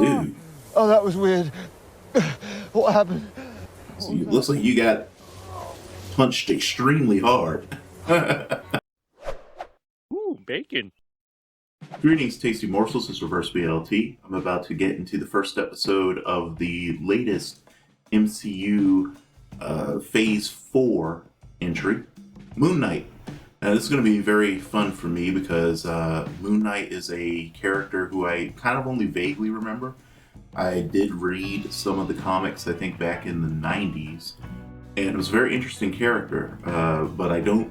Dude. Oh, that was weird. What happened? So it looks like you got punched extremely hard. Ooh, bacon. Greetings, Tasty Morsels. This is Reverse BLT. I'm about to get into the first episode of the latest MCU Phase 4 entry, Moon Knight. Now, this is going to be very fun for me because Moon Knight is a character who I kind of only vaguely remember. I did read some of the comics, I think, back in the 90s, and it was a very interesting character, but I don't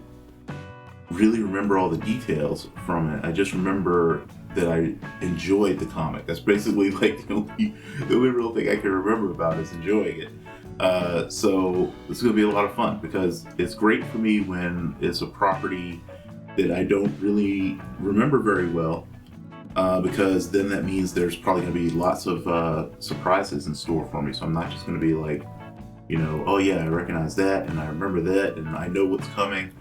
really remember all the details from it. I just remember that I enjoyed the comic. That's basically like the only real thing I can remember about is enjoying it. So this is going to be a lot of fun because it's great for me when it's a property that I don't really remember very well, because then that means there's probably going to be lots of surprises in store for me. So I'm not just going to be like, oh yeah, I recognize that and I remember that and I know what's coming.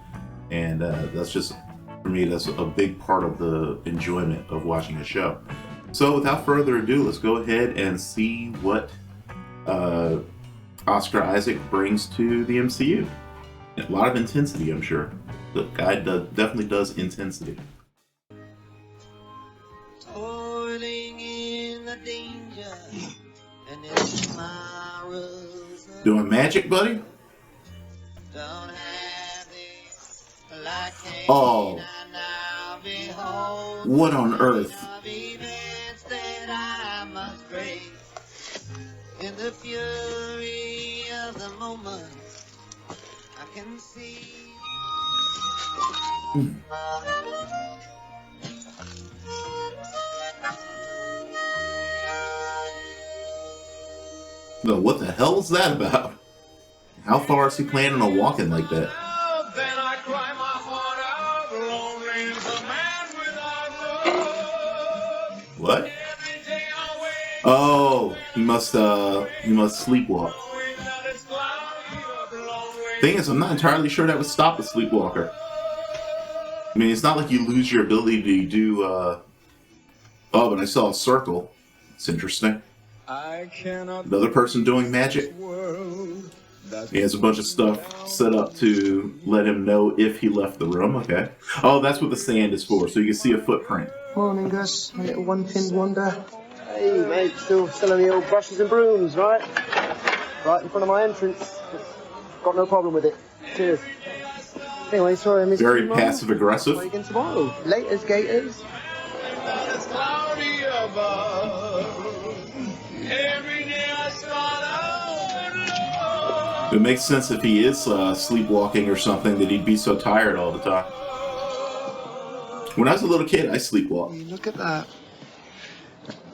And that's just, for me, that's a big part of the enjoyment of watching a show. So without further ado, let's go ahead and see what Oscar Isaac brings to the MCU. A lot of intensity, I'm sure. The guy definitely does intensity. Toiling in the danger, and it's tomorrow's Doing magic, buddy? don't have it, like Oh, what on earth? events that I must break. In the fury of the moment, I can see. No, what the hell is that about? How far is he planning on walking like that? Then I cry my heart out, lonely as a man without love. What? Every day I wake Oh, he must sleepwalk. knowing that it's cloudy or lonely. Thing is, I'm not entirely sure that would stop a sleepwalker. I mean, it's not like you lose your ability to do, oh, but I saw a circle. It's interesting. I cannot. Another person doing magic. World. He has a bunch of stuff set up to let him know if he left the room. Okay. Oh, that's what the sand is for, so you can see a footprint. Morning, Gus. My little one-pinned wonder. Hey, mate. Still on the old brushes and brooms, right? Right in front of my entrance. Got no problem with it. Cheers. Anyway, sorry I missed Very you, Mum. passive-aggressive. Play again tomorrow. Laters, Gators. It's cloudy above. Every day I start out. It makes sense if he is sleepwalking or something that he'd be so tired all the time. When I was a little kid, I sleepwalked. Hey, look at that.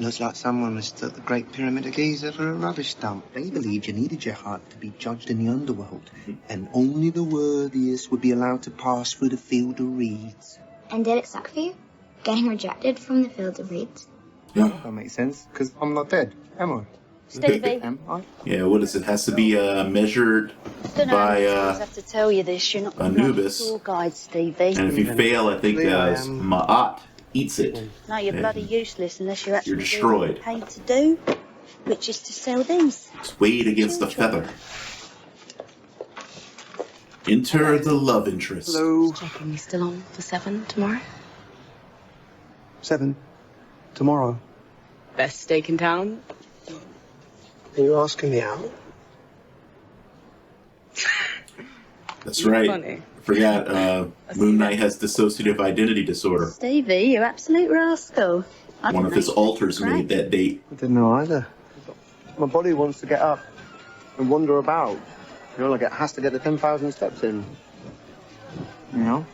Looks like someone mistook the Great Pyramid of Giza for a rubbish dump. They believed you needed your heart to be judged in the underworld, and only the worthiest would be allowed to pass through the field of reeds. And did it suck for you? Getting rejected from the field of reeds? Yeah. That makes sense, because I'm not dead, am I? Stevie, Am I? Yeah, what is it? Has to be measured don't know how by many times I have to tell you this. You're not Anubis. a tour guide, Stevie. And if you fail, I think Ma'at eats it. No, you're Yeah. bloody useless unless you're actually destroyed. doing what you're paid to do, which is to sell these. It's weighed against the feather. Enter the love interest. Hello. Checking you still on for 7 tomorrow? 7. Tomorrow. Best steak in town? Are you asking me out? That's right. Funny. I forgot, Moon Knight has dissociative identity disorder. Stevie, you absolute rascal. I One didn't of know his you alters could made that date. I didn't know either. My body wants to get up and wander about. Like it has to get the 10,000 steps in. You know?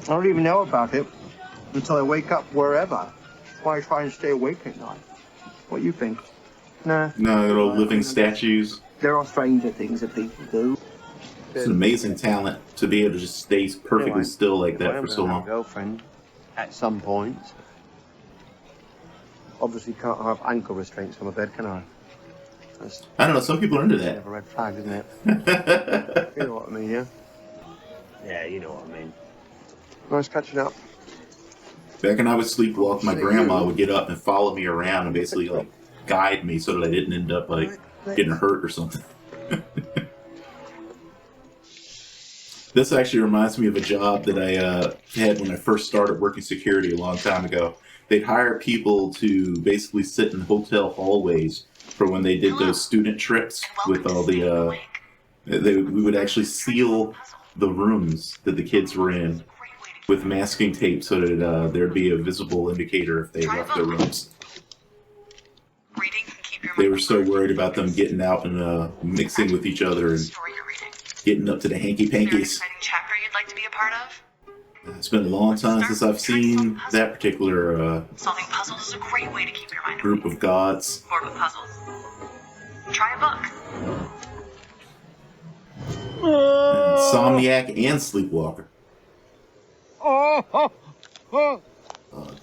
I don't even know about it until I wake up wherever. That's why I try and stay awake at night. What do you think? Nah. No, little living statues. There are stranger things that people do. It's an amazing talent to be able to just stay perfectly Anyway, still like if I that am for so gonna have long. a girlfriend at some point. Obviously can't have ankle restraints on my bed, can I? That's I don't know, some people are into that. a red flag, isn't it? You know what I mean, yeah? Yeah, you know what I mean. Nice catching up. Back when I would sleepwalk, my grandma would get up and follow me around and basically like guide me so that I didn't end up like getting hurt or something. This actually reminds me of a job that I had when I first started working security a long time ago. They'd hire people to basically sit in hotel hallways for when they did those student trips with all the. We would actually seal the rooms that the kids were in with masking tape so that there'd be a visible indicator if they left their rooms. They were so worried about them getting out and mixing with each other and getting up to the hanky-pankies. It's been a long time since I've seen that particular Solving puzzles is a great way to keep your mind group of gods. bored with puzzles. Try a book. Insomniac and Sleepwalker.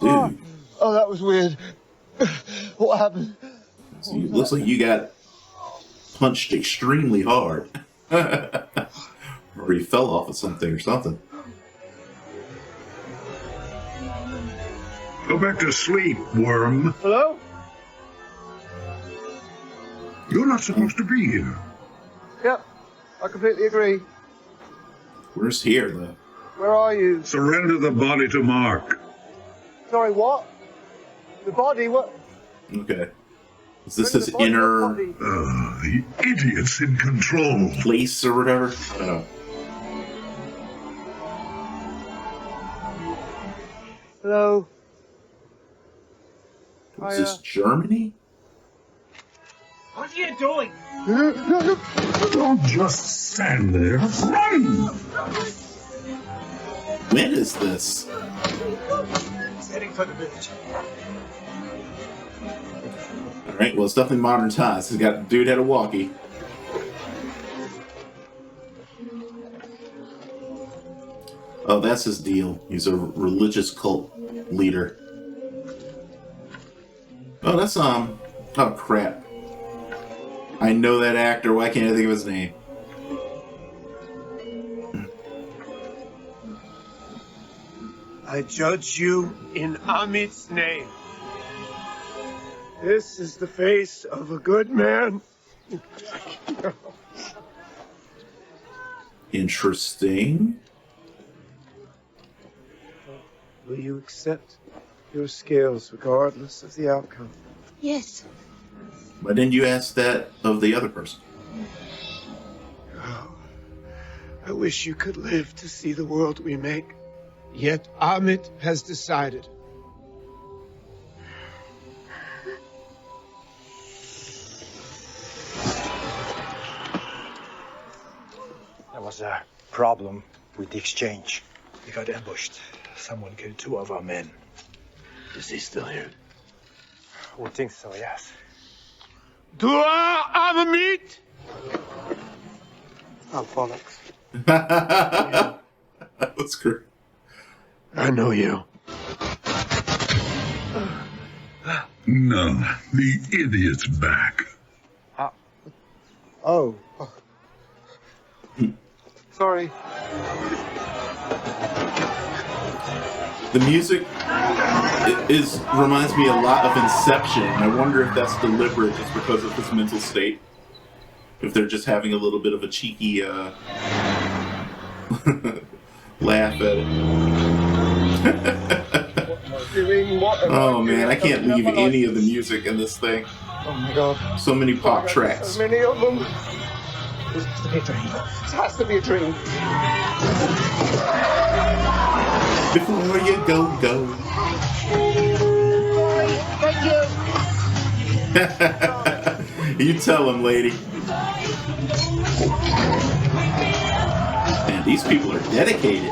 Dude. Oh, that was weird. What happened? So it looks like you got punched extremely hard. Or you fell off of something or something. Go back to sleep, worm. Hello? You're not supposed to be here. Yep, I completely agree. Where's here, though? Where are you? Surrender the body to Mark. Sorry, what? The body? What? Okay. Is this Surrender his the body, inner what body? The idiot's in control. place or whatever? I don't know. Hello? Is this Germany? What are you doing? Don't just stand there. Run! When is this? He's heading for the village. Alright, well, it's definitely modern times. He's got dude had a walkie. Oh, that's his deal. He's a religious cult leader. Oh, that's oh crap. I know that actor. Why can't I think of his name? I judge you in Amit's name. This is the face of a good man. Interesting. Will you accept your scales regardless of the outcome? Yes. Why didn't you ask that of the other person? Oh, I wish you could live to see the world we make. Yet Amit has decided. There was a problem with the exchange. We got ambushed. Someone killed 2 of our men. Is he still here? We think so, yes. Dua Amit! Oh, bollocks. That was great. I know you. No, the idiot's back. Oh. Sorry. The music reminds me a lot of Inception. I wonder if that's deliberate just because of his mental state. If they're just having a little bit of a cheeky laugh at it. Oh man, I can't leave any of the music in this thing. Oh my god. So many pop tracks. So many of them. This has to be a dream. This has to be a dream. Before you go. Thank you. You tell him, lady. Man, these people are dedicated.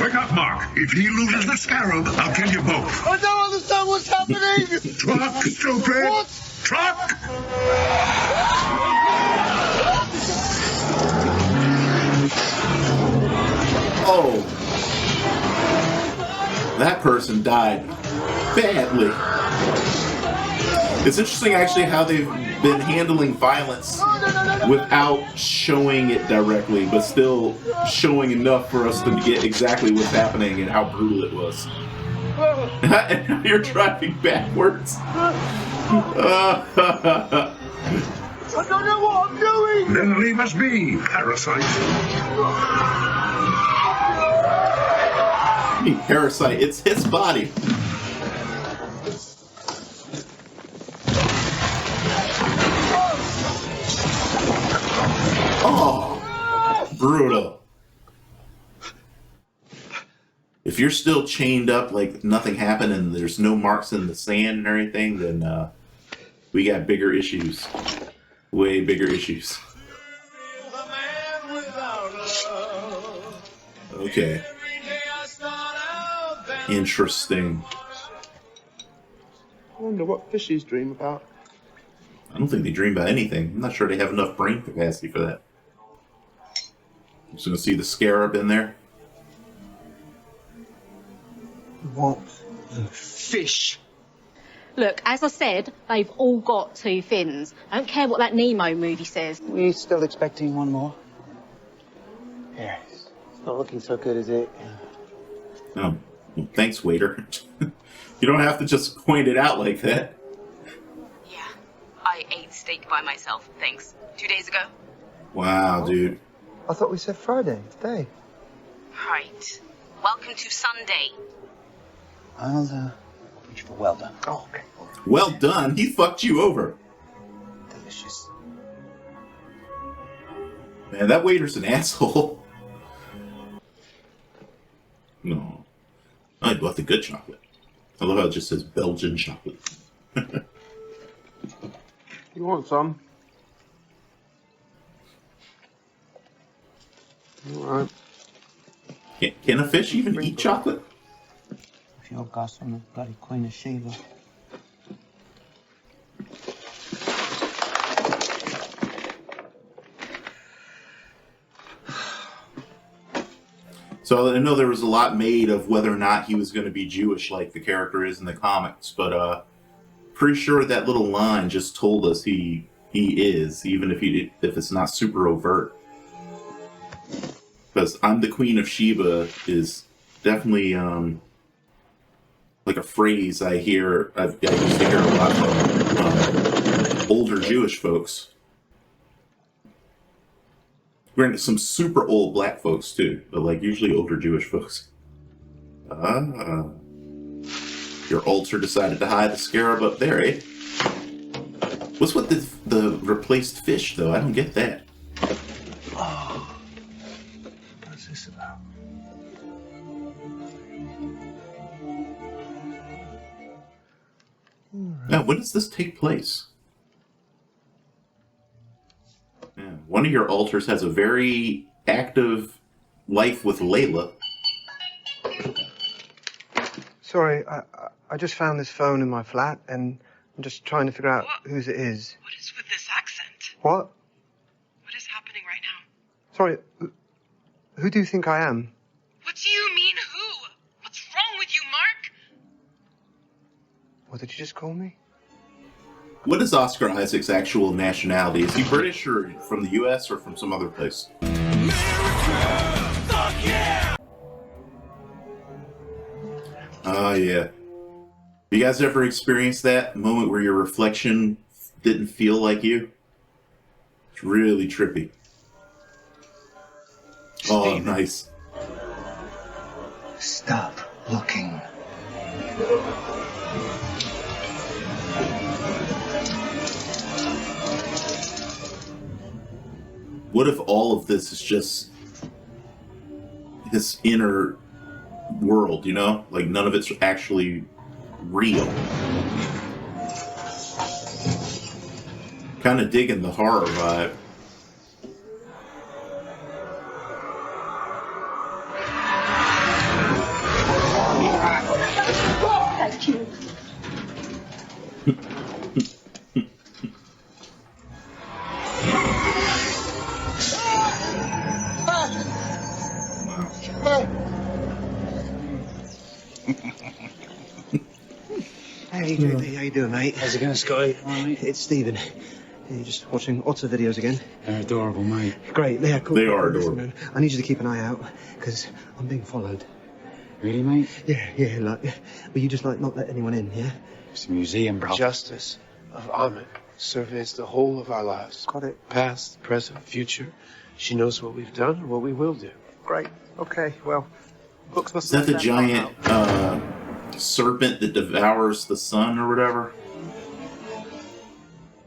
Wake up, Mark. If he loses the scarab, I'll kill you both. I don't understand what's happening! Truck, stupid! What? Truck! Oh. That person died badly. It's interesting, actually, how they've been handling violence without showing it directly, but still showing enough for us to get exactly what's happening and how brutal it was. And now you're driving backwards. I don't know what I'm doing! Then leave us be, parasite. Parasite, it's his body. Oh, brutal. If you're still chained up like nothing happened and there's no marks in the sand and everything, then we got bigger issues. Way bigger issues. Okay. Interesting. I wonder what fishies dream about. I don't think they dream about anything. I'm not sure they have enough brain capacity for that. I'm just gonna see the scarab in there. What the fish? Look, as I said, they've all got two fins. I don't care what that Nemo movie says. We still expecting one more? Here. It's not looking so good, is it? Oh, well, thanks, waiter. You don't have to just point it out like that. Yeah, I ate steak by myself, thanks. 2 days ago. Wow, dude. I thought we said Friday, today. Right. Welcome to Sunday. I'll reach for well done. Oh, okay. Well done. He fucked you over. Delicious. Man, that waiter's an asshole. No. I bought the good chocolate. I love how it just says Belgian chocolate. You want some? Alright. Can a fish even eat chocolate? If you're gas on the bloody Queen of Sheba. So I know there was a lot made of whether or not he was going to be Jewish like the character is in the comics, but pretty sure that little line just told us he is, even if it's not super overt. Because I'm the Queen of Sheba is definitely like a phrase I used to hear a lot from older Jewish folks. Granted, some super old black folks too, but like usually older Jewish folks. Your altar decided to hide the scarab up there, eh? What's with the replaced fish though? I don't get that. Oh, what's this about? Now, when does this take place? Yeah, one of your altars has a very active life with Layla. Sorry, I just found this phone in my flat, and I'm just trying to figure out whose it is. What is with this accent? What? What is happening right now? Sorry, who do you think I am? What do you mean, who? What's wrong with you, Mark? What did you just call me? What is Oscar Isaac's actual nationality? Is he British or from the US or from some other place? Oh, yeah. You guys ever experienced that moment where your reflection didn't feel like you? It's really trippy. Oh, Steven. nice. Stop looking. What if all of this is just his inner world, you know? Like none of it's actually real. Kind of digging the horror vibe. Thank you. Hey, Hey, JD, how you doing, mate? How's it going, Scotty? All right, mate? It's Stephen. You're just watching Otter videos again? They're adorable, mate. Great, yeah, cool. They are Listen, adorable. man, I need you to keep an eye out, because I'm being followed. Really, mate? Yeah, like, will you just, like, not let anyone in, yeah? It's a museum, bro. Justice of Amit surveys the whole of our lives. Got it. Past, present, future. She knows what we've done and what we will do. Great. Okay, well, books must Is that the giant serpent that devours the sun or whatever?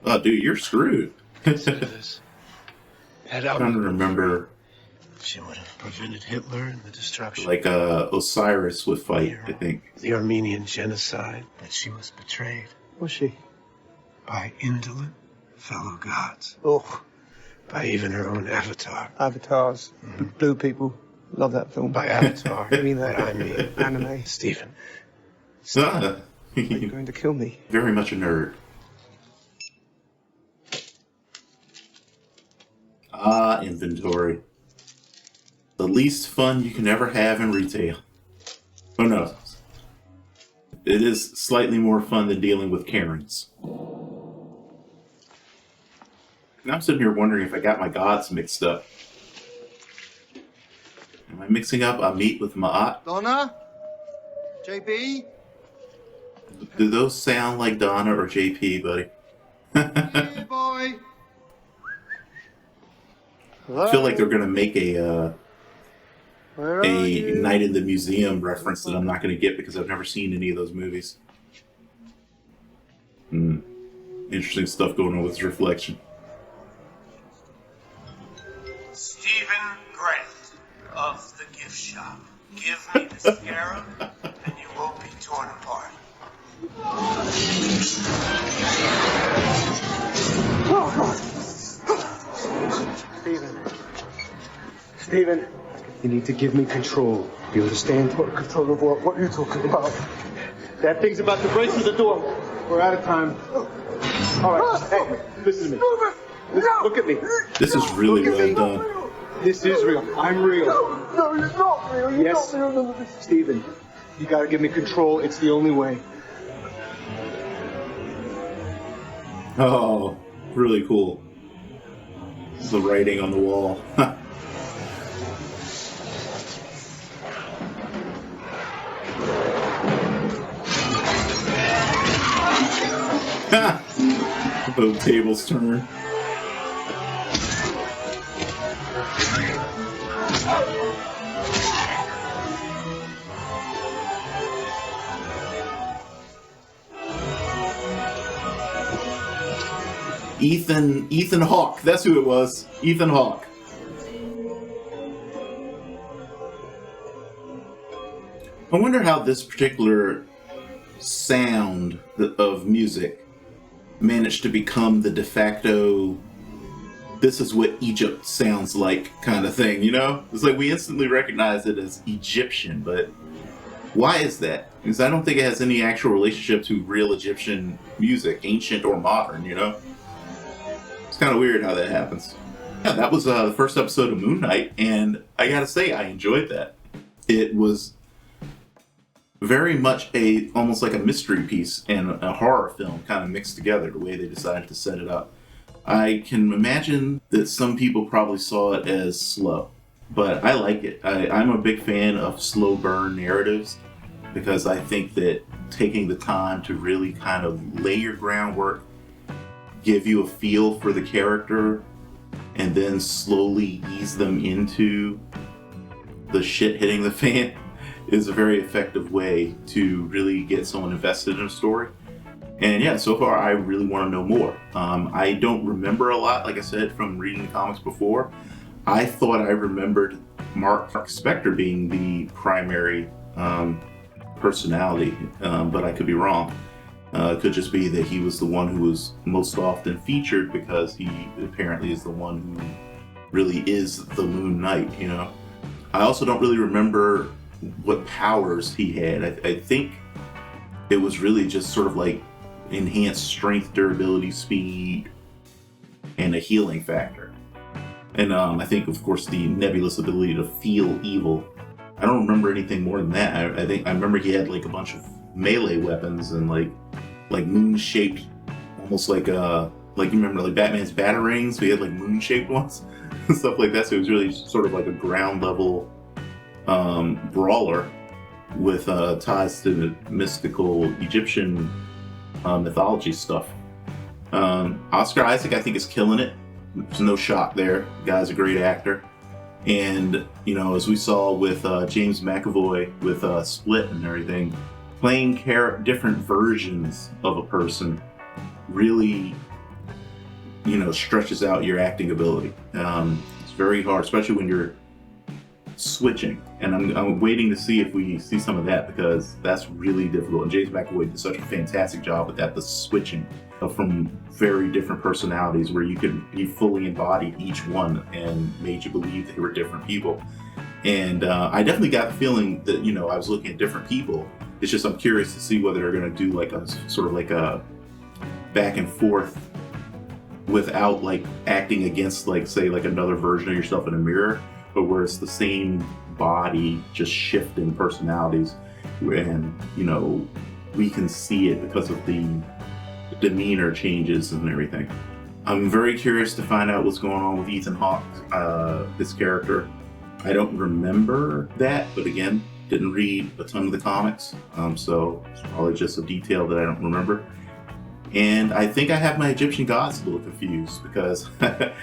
Oh, dude, you're screwed. Had trying to remember. She would have prevented Hitler and the destruction. Like Osiris would fight, I think. The Armenian genocide. That she was betrayed. Was she? By indolent fellow gods. Oh. By even her own avatar. Avatars. Blue people. Love that film. By avatar. I mean that. I mean anime. Stephen. Are you going to kill me? Very much a nerd. Inventory. The least fun you can ever have in retail. Oh no. It is slightly more fun than dealing with Karens. And I'm sitting here wondering if I got my gods mixed up. Am I mixing up Amit with Ma'at? Donna? JB? Do those sound like Donna or JP, buddy? Hey, boy. I feel like they're gonna make a Where are you? Night in the Museum reference that I'm not gonna get because I've never seen any of those movies. Interesting stuff going on with his reflection. Stephen Grant of the gift shop. Give me the scarab and you won't be torn apart. Stephen, you need to give me control. You understand? What control of what? What are you talking about? That thing's about to break through the door. We're out of time. All right, hey, listen to me. Look at me. This is really well done. This is real. I'm real. No, you're not real. You're Yes. not real. No, Stephen, you gotta give me control. It's the only way. Oh, really cool. The writing on the wall. Both tables turn. Ethan Hawke. That's who it was. Ethan Hawke. I wonder how this particular sound of music managed to become the de facto, this is what Egypt sounds like kind of thing, you know? It's like we instantly recognize it as Egyptian, but why is that? Because I don't think it has any actual relationship to real Egyptian music, ancient or modern, you know? It's kind of weird how that happens. Yeah, that was the first episode of Moon Knight, and I gotta say, I enjoyed that. It was very much almost like a mystery piece and a horror film kind of mixed together, the way they decided to set it up. I can imagine that some people probably saw it as slow, but I like it. I'm a big fan of slow burn narratives because I think that taking the time to really kind of lay your groundwork, give you a feel for the character, and then slowly ease them into the shit hitting the fan is a very effective way to really get someone invested in a story. And yeah, so far I really want to know more. I don't remember a lot, like I said, from reading the comics before. I thought I remembered Mark Spector being the primary personality, but I could be wrong. It could just be that he was the one who was most often featured because he apparently is the one who really is the Moon Knight, you know? I also don't really remember what powers he had. I think it was really just sort of like enhanced strength, durability, speed, and a healing factor. And I think, of course, the nebulous ability to feel evil. I don't remember anything more than that. I remember he had like a bunch of melee weapons and like like moon-shaped, almost like you remember like Batman's batarangs. We had like moon-shaped ones, and stuff like that. So it was really sort of like a ground level brawler with ties to the mystical Egyptian mythology stuff. Oscar Isaac, I think, is killing it. There's no shock there. The guy's a great actor. And, you know, as we saw with James McAvoy with Split and everything, playing different versions of a person really, you know, stretches out your acting ability. It's very hard, especially when you're switching. And I'm waiting to see if we see some of that, because that's really difficult. And James McAvoy did such a fantastic job with that, the switching from very different personalities, where you fully embodied each one and made you believe they were different people. And I definitely got the feeling that, you know, I was looking at different people. It's just I'm curious to see whether they're going to do like a sort of like a back and forth without like acting against, like, say, like another version of yourself in a mirror, but where it's the same body just shifting personalities, and, you know, we can see it because of the demeanor changes and everything. I'm very curious to find out what's going on with Ethan Hawke, his character. I don't remember that, but again, didn't read a ton of the comics, so it's probably just a detail that I don't remember. And I think I have my Egyptian gods a little confused, because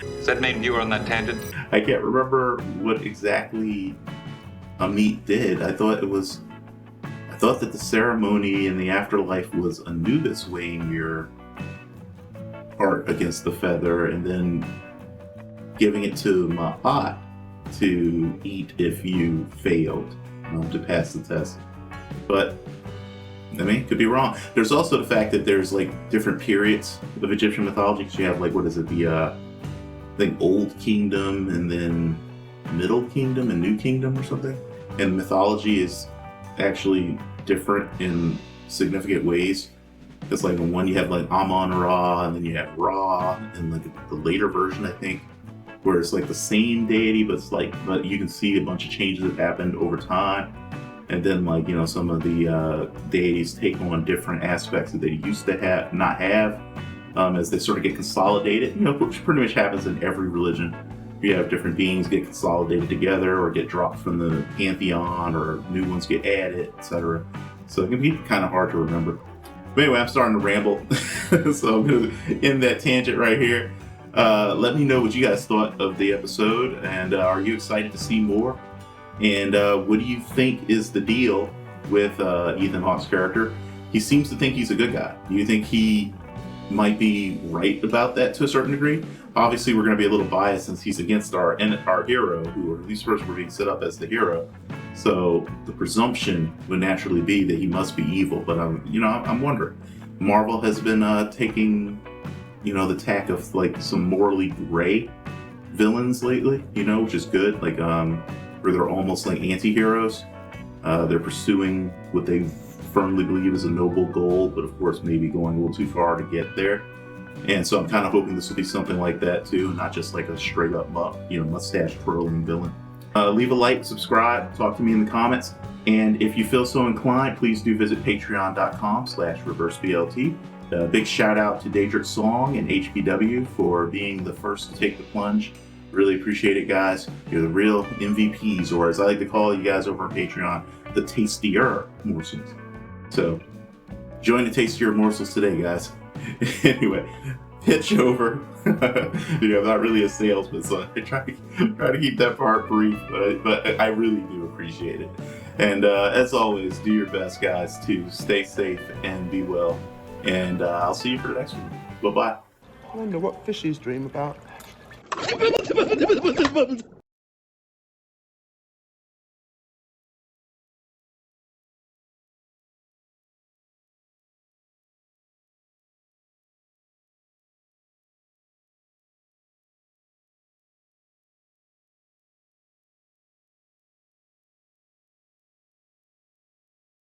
Is that name you were on that tangent? I can't remember what exactly Amit did. I thought that the ceremony in the afterlife was Anubis weighing your heart against the feather and then giving it to Ma'at to eat if you failed to pass the test. But I mean, could be wrong. There's also the fact that there's like different periods of Egyptian mythology. So you have like, what is it, the I think Old Kingdom, and then Middle Kingdom and New Kingdom or something. And mythology is actually different in significant ways. It's like in one you have like Amon-Ra, and then you have Ra, and like the later version, I think, where it's like the same deity, but you can see a bunch of changes that happened over time. And then, like, you know, some of the deities take on different aspects that they used to not have, as they sort of get consolidated, you know, which pretty much happens in every religion. You have different beings get consolidated together or get dropped from the pantheon, or new ones get added, etc. So it can be kind of hard to remember. But anyway, I'm starting to ramble, so I'm going to end that tangent right here. Let me know what you guys thought of the episode, and are you excited to see more? And what do you think is the deal with Ethan Hawke's character? He seems to think he's a good guy. Do you think he might be right about that to a certain degree? Obviously, we're going to be a little biased since he's against our hero, who at least first we're being set up as the hero. So the presumption would naturally be that he must be evil. But I'm wondering. Marvel has been taking, you know, the tack of like some morally gray villains lately, you know, which is good. Like where they're almost like anti-heroes. They're pursuing what they firmly believe is a noble goal, but of course maybe going a little too far to get there. And so I'm kind of hoping this will be something like that too, not just like a straight up mustache twirling villain. Leave a like, subscribe, talk to me in the comments, and if you feel so inclined, please do visit patreon.com/reverseblt. Big shout out to Daedric Song and HPW for being the first to take the plunge. Really appreciate it, guys. You're the real MVPs, or as I like to call you guys over on Patreon, the tastier morsels. So join the tastier morsels today, guys. Anyway, pitch over. I'm not really a salesman, so I try to keep that part brief, but I really do appreciate it. And as always, do your best, guys, to stay safe and be well. And I'll see you for the next one. Bye-bye. I wonder what fishies dream about.